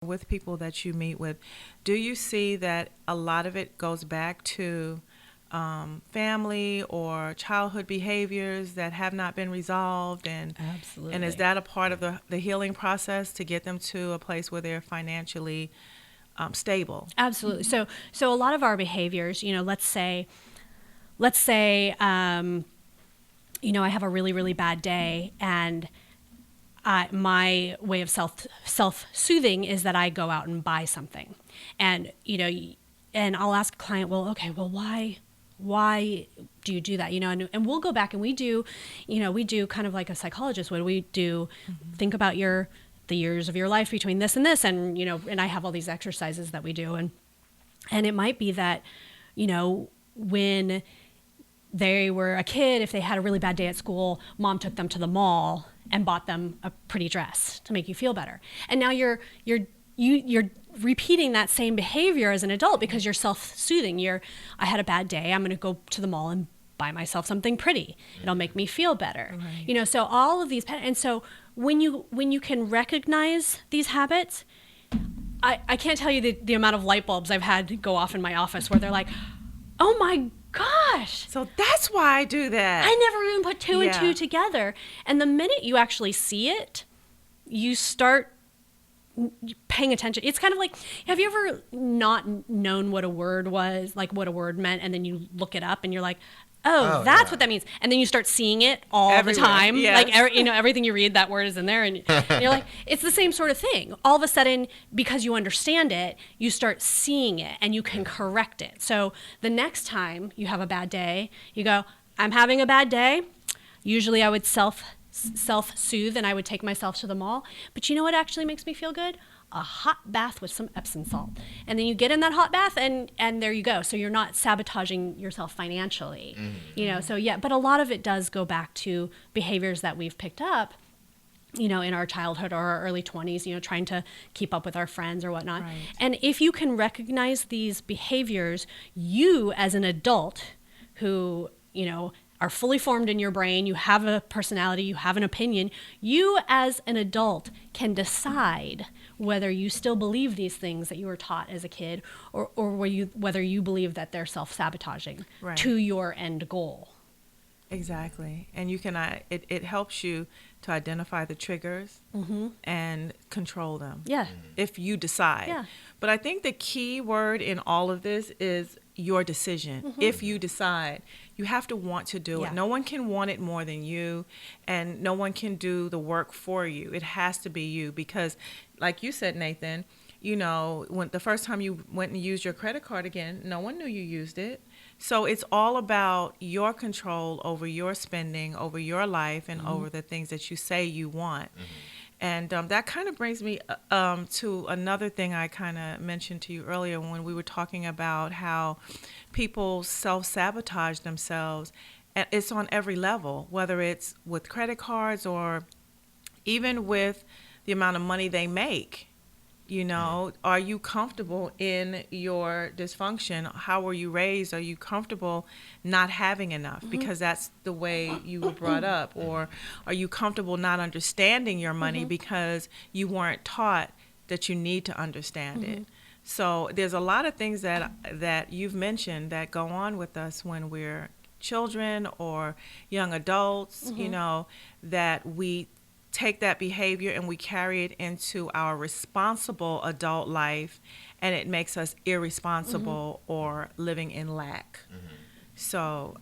with people that you meet with, do you see that a lot of it goes back to family or childhood behaviors that have not been resolved, and is Absolutely. that a part of the healing process to get them to a place where they're financially stable? Absolutely. So a lot of our behaviors, let's say, I have a really, really bad day, and my way of self soothing is that I go out and buy something, and and I'll ask a client, well, okay, well, why do you do that? And we'll go back and we do kind of like a psychologist would. We do think about the years of your life between this and this, and I have all these exercises that we do, and it might be that when they were a kid, if they had a really bad day at school, mom took them to the mall and bought them a pretty dress to make you feel better. And now you're repeating that same behavior as an adult because you're self-soothing. I had a bad day. I'm going to go to the mall and buy myself something pretty. It'll make me feel better. Right. So all of these, and so when you can recognize these habits, I can't tell you the amount of light bulbs I've had go off in my office where they're like, oh my gosh. So that's why I do that. I never even put two and Yeah. two together. And the minute you actually see it, you start paying attention. It's kind of like, have you ever not known what a word was, like what a word meant, and then you look it up and you're like, oh, that's yeah. what that means. And then you start seeing it all Everywhere. the time. Yes. Like, everything you read, that word is in there. And you're like, it's the same sort of thing. All of a sudden, because you understand it, you start seeing it and you can correct it. So the next time you have a bad day, you go, I'm having a bad day. Usually I would self-soothe and I would take myself to the mall. But you know what actually makes me feel good? A hot bath with some Epsom salt. And then you get in that hot bath and there you go. So you're not sabotaging yourself financially. So yeah, but a lot of it does go back to behaviors that we've picked up, in our childhood or our early 20s, trying to keep up with our friends or whatnot. Right. And if you can recognize these behaviors, you as an adult who, are fully formed in your brain, you have a personality, you have an opinion, you as an adult can decide whether you still believe these things that you were taught as a kid or whether you believe that they're self-sabotaging Right. to your end goal. Exactly. And you can, it helps you to identify the triggers and control them. Yeah. If you decide. Yeah. But I think the key word in all of this is your decision. If you decide, you have to want to do Yeah. it. No one can want it more than you, and no one can do the work for you. It has to be you because, like you said, Nathan, when the first time you went and used your credit card again, no one knew you used it. So it's all about your control over your spending, over your life, and over the things that you say you want. And that kind of brings me to another thing I kind of mentioned to you earlier when we were talking about how people self-sabotage themselves. And it's on every level, whether it's with credit cards or even with the amount of money they make. Are you comfortable in your dysfunction? How were you raised? Are you comfortable not having enough because that's the way you were brought up? Or are you comfortable not understanding your money because you weren't taught that you need to understand it? So there's a lot of things that you've mentioned that go on with us when we're children or young adults, that we take that behavior and we carry it into our responsible adult life, and it makes us irresponsible or living in lack. So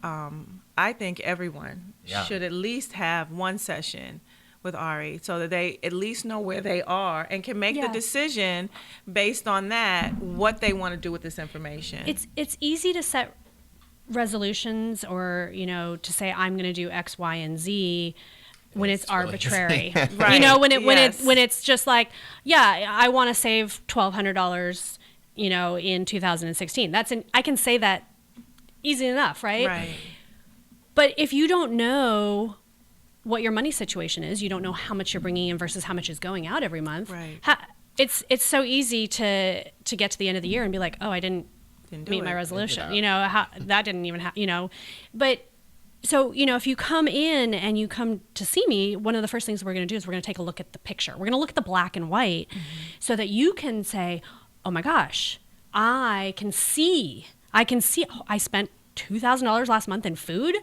I think everyone should at least have one session with Ari so that they at least know where they are and can make the decision based on that, what they want to do with this information. It's easy to set resolutions or, to say I'm going to do X, Y, and Z when it's arbitrary. Right. When it's just like, I want to save $1,200, in 2016. I can say that easy enough, right? Right. But if you don't know what your money situation is, you don't know how much you're bringing in versus how much is going out every month. Right. It's so easy to get to the end of the year and be like, oh, I didn't do meet my it. resolution. Yeah. That didn't even happen. But So, if you come in and you come to see me, one of the first things we're going to do is we're going to take a look at the picture. We're going to look at the black and white so that you can say, oh my gosh, I can see, oh, I spent $2,000 last month in food.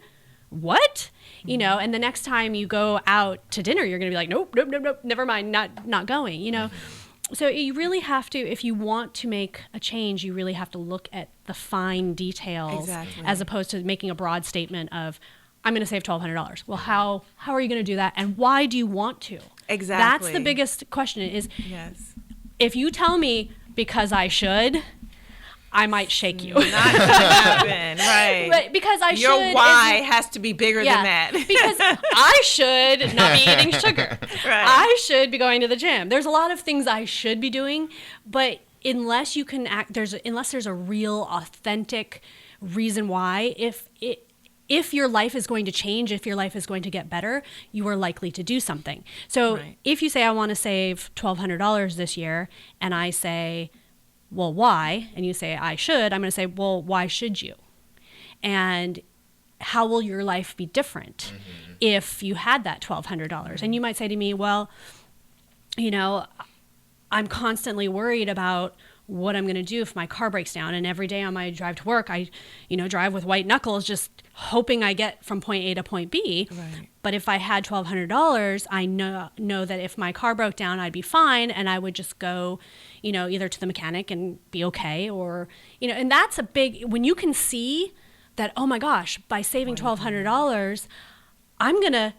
What? And the next time you go out to dinner, you're going to be like, nope, never mind, not going, So you really have to, if you want to make a change, you really have to look at the fine details as opposed to making a broad statement of, I'm going to save $1,200. Well, how are you going to do that? And why do you want to? Exactly. That's the biggest question is, if you tell me because I should, I might shake you. Not gonna happen, right? But because I should. Your why has to be bigger than that. Because I should not be eating sugar. Right. I should be going to the gym. There's a lot of things I should be doing, but unless you can unless there's a real authentic reason why, if your life is going to change, if your life is going to get better, you are likely to do something. So if you say, I want to save $1,200 this year, and I say, well, why? And you say, I should. I'm going to say, well, why should you? And how will your life be different if you had that $1,200? And you might say to me, well, I'm constantly worried about what I'm going to do if my car breaks down. And every day on my drive to work, I, drive with white knuckles, just hoping I get from point A to point B. Right. But if I had $1,200, I know that if my car broke down, I'd be fine. And I would just go, either to the mechanic and be okay, or, and that's a big, when you can see that, oh my gosh, by saving $1,200, I'm going to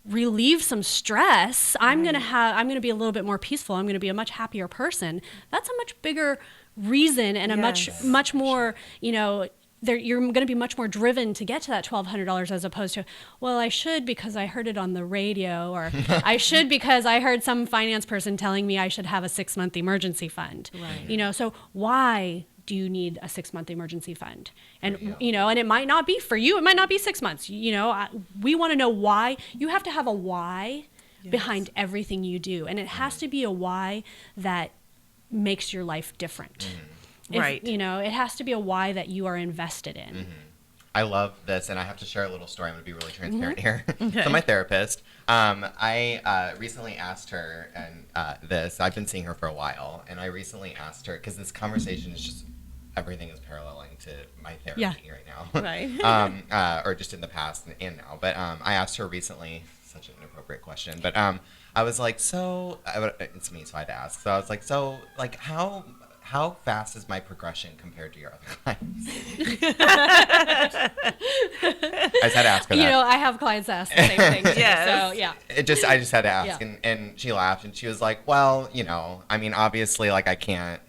relieve some stress. I'm going to be a little bit more peaceful. I'm going to be a much happier person. That's a much bigger reason and a much more, you're going to be much more driven to get to that $1,200 as opposed to, well, I should because I heard it on the radio, or I should because I heard some finance person telling me I should have a 6-month emergency fund. Right. So why do you need a 6-month emergency fund? And, and it might not be for you. It might not be 6 months. We want to know why. You have to have a why behind everything you do. And it has to be a why that makes your life different. Right. It has to be a why that you are invested in. I love this, and I have to share a little story. I'm going to be really transparent here. Okay. So my therapist, I recently asked her, and this, I've been seeing her for a while, and I recently asked her, because this conversation is just, everything is paralleling to my therapy right now. Right. Or just in the past and now. But I asked her recently, such an inappropriate question, but I was like, it's me, so I had to ask. So I was like, how fast is my progression compared to your other clients? I just had to ask her that. I have clients that ask the same thing too. So, yeah. I just had to ask. And she laughed, and she was like, well, obviously, I can't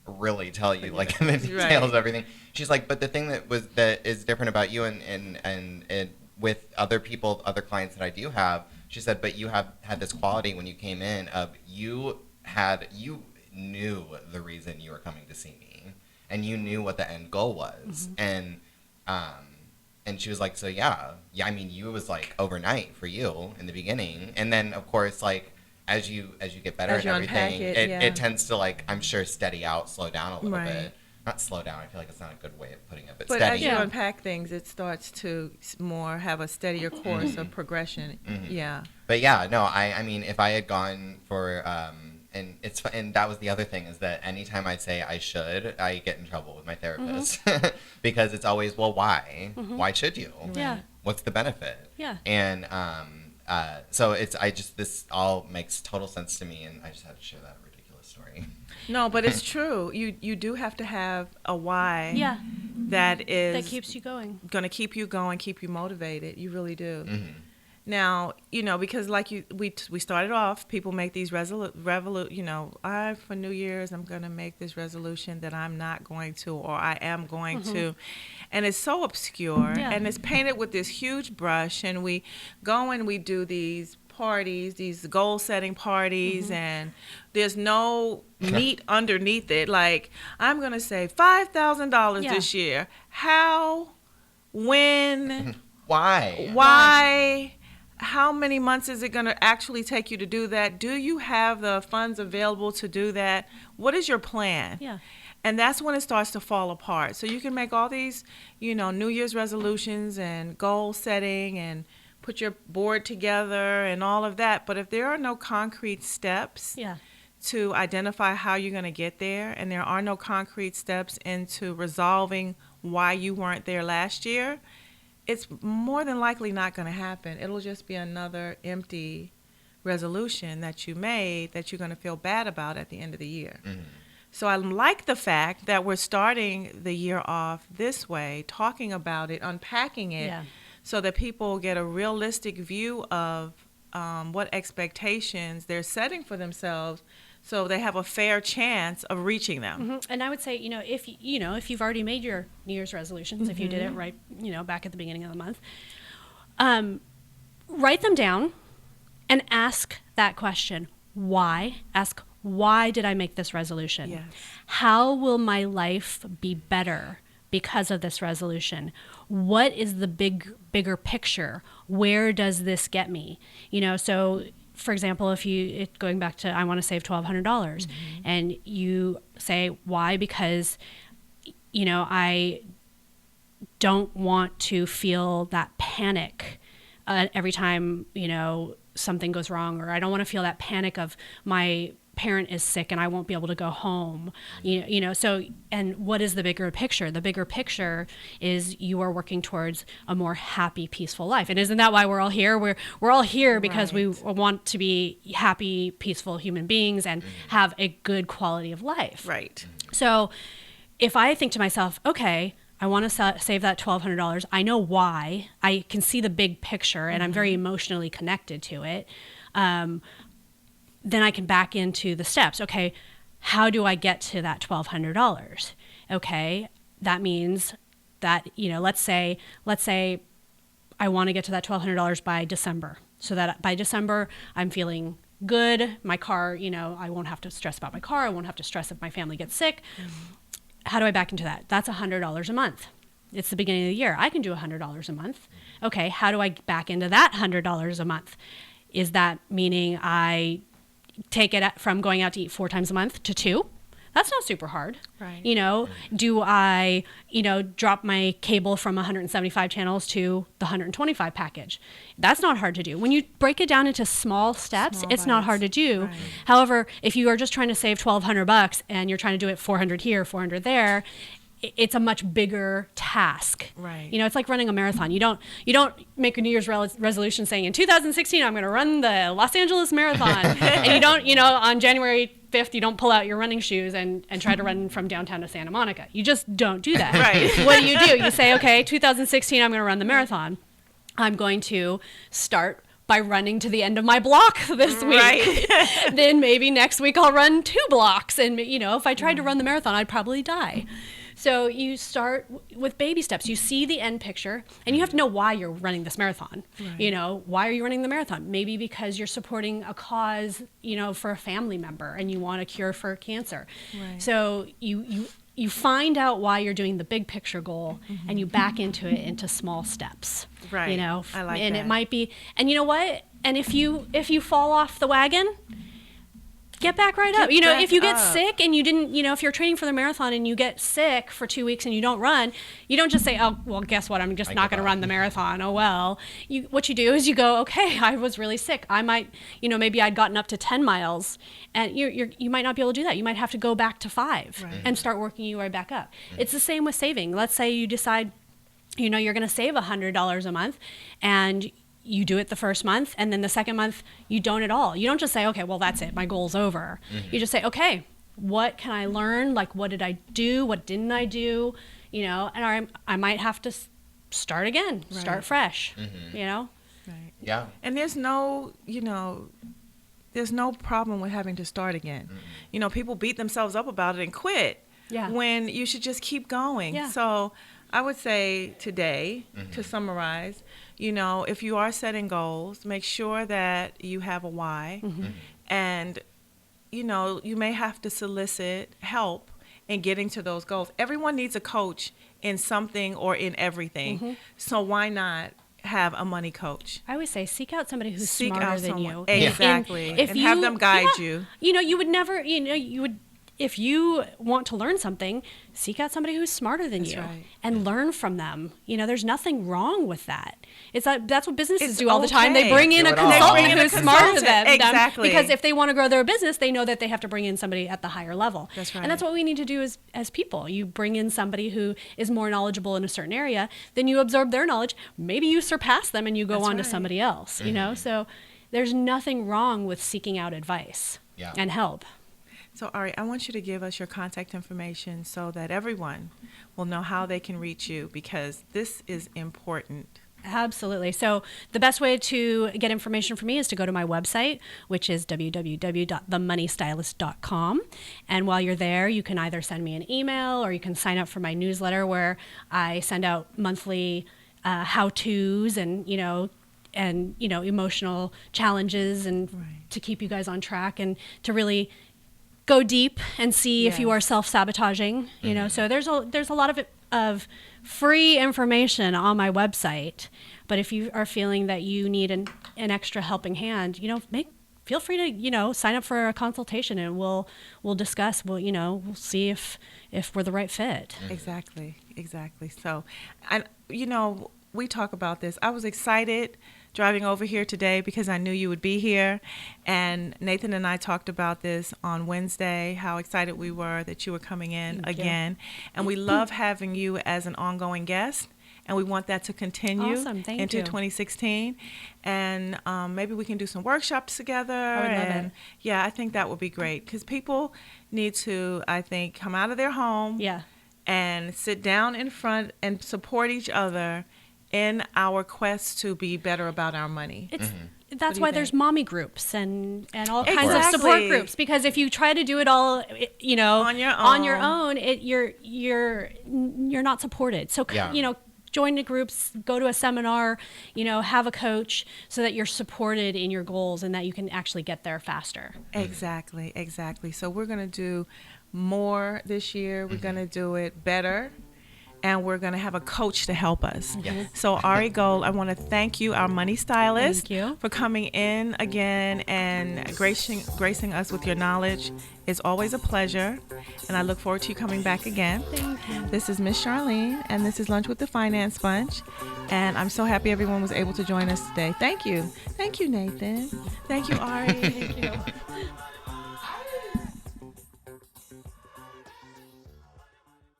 really tell you, the details of everything. She's like, but the thing that is different about you and with other clients that I do have, she said, but you have had this quality when you came in of you knew the reason you were coming to see me, and you knew what the end goal was. And she was like, so it was overnight for you in the beginning, and then of course as you get better at everything, it tends to I'm sure steady out, slow down a little bit. Not slow down, I feel like it's not a good way of putting it, but steady. As you unpack things, it starts to more have a steadier course of progression. But I mean, if I had gone for and that was the other thing, is that anytime I say I should, I get in trouble with my therapist because it's always, well, why? Why should you? Yeah. What's the benefit? Yeah. And so this all makes total sense to me, and I just had to share that ridiculous story. No, but it's true. You do have to have a why. Yeah. That keeps you going. Going to keep you going, keep you motivated. You really do. Now, because we started off, people make these for New Year's, I'm going to make this resolution that I'm not going to, or I am going to. And it's so obscure, and it's painted with this huge brush, and we go and we do these parties, these goal setting parties, and there's no meat underneath it. I'm going to save $5,000 this year. How? When? Why? how many months is it going to actually take you to do that? Do you have the funds available to do that? What is your plan? Yeah. And that's when it starts to fall apart. So you can make all these, New Year's resolutions and goal setting and put your board together and all of that. But if there are no concrete steps to identify how you're going to get there, and there are no concrete steps into resolving why you weren't there last year, it's more than likely not going to happen. It'll just be another empty resolution that you made that you're going to feel bad about at the end of the year. Mm-hmm. So I like the fact that we're starting the year off this way, talking about it, unpacking it, so that people get a realistic view of what expectations they're setting for themselves, so they have a fair chance of reaching them. Mm-hmm. And I would say, if you've already made your New Year's resolutions, if you did it right, back at the beginning of the month, write them down and ask that question. Why? Ask, why did I make this resolution? Yes. How will my life be better because of this resolution? What is the bigger picture? Where does this get me? So for example, going back to, I want to save $1,200, and you say, why? Because, I don't want to feel that panic every time, something goes wrong, or I don't want to feel that panic of my parent is sick and I won't be able to go home. So, and what is the bigger picture? The bigger picture is you are working towards a more happy, peaceful life. And isn't that why we're all here? We're all here because we want to be happy, peaceful human beings and have a good quality of life. Right. So if I think to myself, okay, I want to save that $1,200. I know why. I can see the big picture and I'm very emotionally connected to it. Then I can back into the steps. Okay, how do I get to that $1,200? Okay, that means that, let's say I want to get to that $1,200 by December, so that by December I'm feeling good. My car, I won't have to stress about my car. I won't have to stress if my family gets sick. How do I back into that? That's $100 a month. It's the beginning of the year. I can do $100 a month. Okay, how do I back into that $100 a month? Is that meaning I take it from going out to eat 4 times a month to 2? That's not super hard. Right. Do I, drop my cable from 175 channels to the 125 package? That's not hard to do. When you break it down into small steps, it's not hard to do. Right. However, if you are just trying to save $1,200 and you're trying to do it 400 here, 400 there, it's a much bigger task. Right. It's like running a marathon. You don't make a New Year's resolution saying, in 2016, I'm going to run the Los Angeles Marathon. And you don't, on January 5th, you don't pull out your running shoes and try to run from downtown to Santa Monica. You just don't do that. Right. What do? You say, okay, 2016, I'm going to run the marathon. I'm going to start by running to the end of my block this week. Right. Then maybe next week I'll run 2 blocks. And, if I tried to run the marathon, I'd probably die. So you start with baby steps. You see the end picture, and you have to know why you're running this marathon. Right. Why are you running the marathon? Maybe because you're supporting a cause, for a family member, and you want a cure for cancer. Right. So you find out why you're doing the big picture goal, and you back into it into small steps. Right. I like and that. it might be, and you know what? And if you fall off the wagon, get back right up. If you get sick and you didn't, if you're training for the marathon and you get sick for 2 weeks and you don't run, you don't just say, oh, well, guess what? I'm just not going to run the marathon. Oh, well. What you do is you go, okay, I was really sick. I might, maybe I'd gotten up to 10 miles and you might not be able to do that. You might have to go back to 5 and start working your way back up. It's the same with saving. Let's say you decide, you're going to save $100 a month, and you do it the first month, and then the second month you don't at all. You don't just say, okay, well, that's it, my goal's over. You just say, okay, what can I learn? Like, what did I do? What didn't I do? And I might have to start again, start fresh, Right. Yeah. And there's no problem with having to start again. People beat themselves up about it and quit when you should just keep going. Yeah. So I would say today, to summarize, if you are setting goals, make sure that you have a why. And, you may have to solicit help in getting to those goals. Everyone needs a coach in something or in everything. So why not have a money coach. I always say seek out somebody who's Seek smarter out than someone. you. Exactly. If and you, have them guide you. You know, you would never, you would, if you want to learn something, seek out somebody who's smarter than That's you right. and learn from them. There's nothing wrong with that. That's what businesses It's do all the time. They okay. bring in Do a it all. consultant They bring in a who's smarter than them. Exactly. Because if they want to grow their business, they know that they have to bring in somebody at the higher level. That's right. And that's what we need to do as people. You bring in somebody who is more knowledgeable in a certain area, then you absorb their knowledge. Maybe you surpass them and you go That's on to right. somebody else, So there's nothing wrong with seeking out advice and help. So, Ari, I want you to give us your contact information so that everyone will know how they can reach you, because this is important. Absolutely. So the best way to get information from me is to go to my website, which is www.themoneystylist.com. And while you're there, you can either send me an email or you can sign up for my newsletter, where I send out monthly how-tos and emotional challenges and to keep you guys on track and to really go deep and see if you are self-sabotaging. So there's a lot of free information on my website. But if you are feeling that you need an extra helping hand, feel free to sign up for a consultation, and we'll discuss. We'll see if we're the right fit. Exactly. So, and we talk about this. I was excited driving over here today because I knew you would be here, and Nathan and I talked about this on Wednesday, how excited we were that you were coming in again. And we love having you as an ongoing guest, and we want that to continue into 2016. And maybe we can do some workshops together. I would love it. Yeah, I think that would be great, because people need to, I think, come out of their home and sit down in front and support each other in our quest to be better about our money. That's why there's mommy groups and all kinds of support groups, because if you try to do it all, on your own, you're not supported. So join the groups, go to a seminar, have a coach, so that you're supported in your goals and that you can actually get there faster. Exactly. So we're going to do more this year. We're going to do it better. And we're going to have a coach to help us. Yes. So, Ari Gold, I want to thank you, our money stylist, for coming in again and gracing us with your knowledge. It's always a pleasure, and I look forward to you coming back again. Thank you. This is Miss Charlene, and this is Lunch with the Finance Bunch. And I'm so happy everyone was able to join us today. Thank you. Thank you, Nathan. Thank you, Ari. Thank you.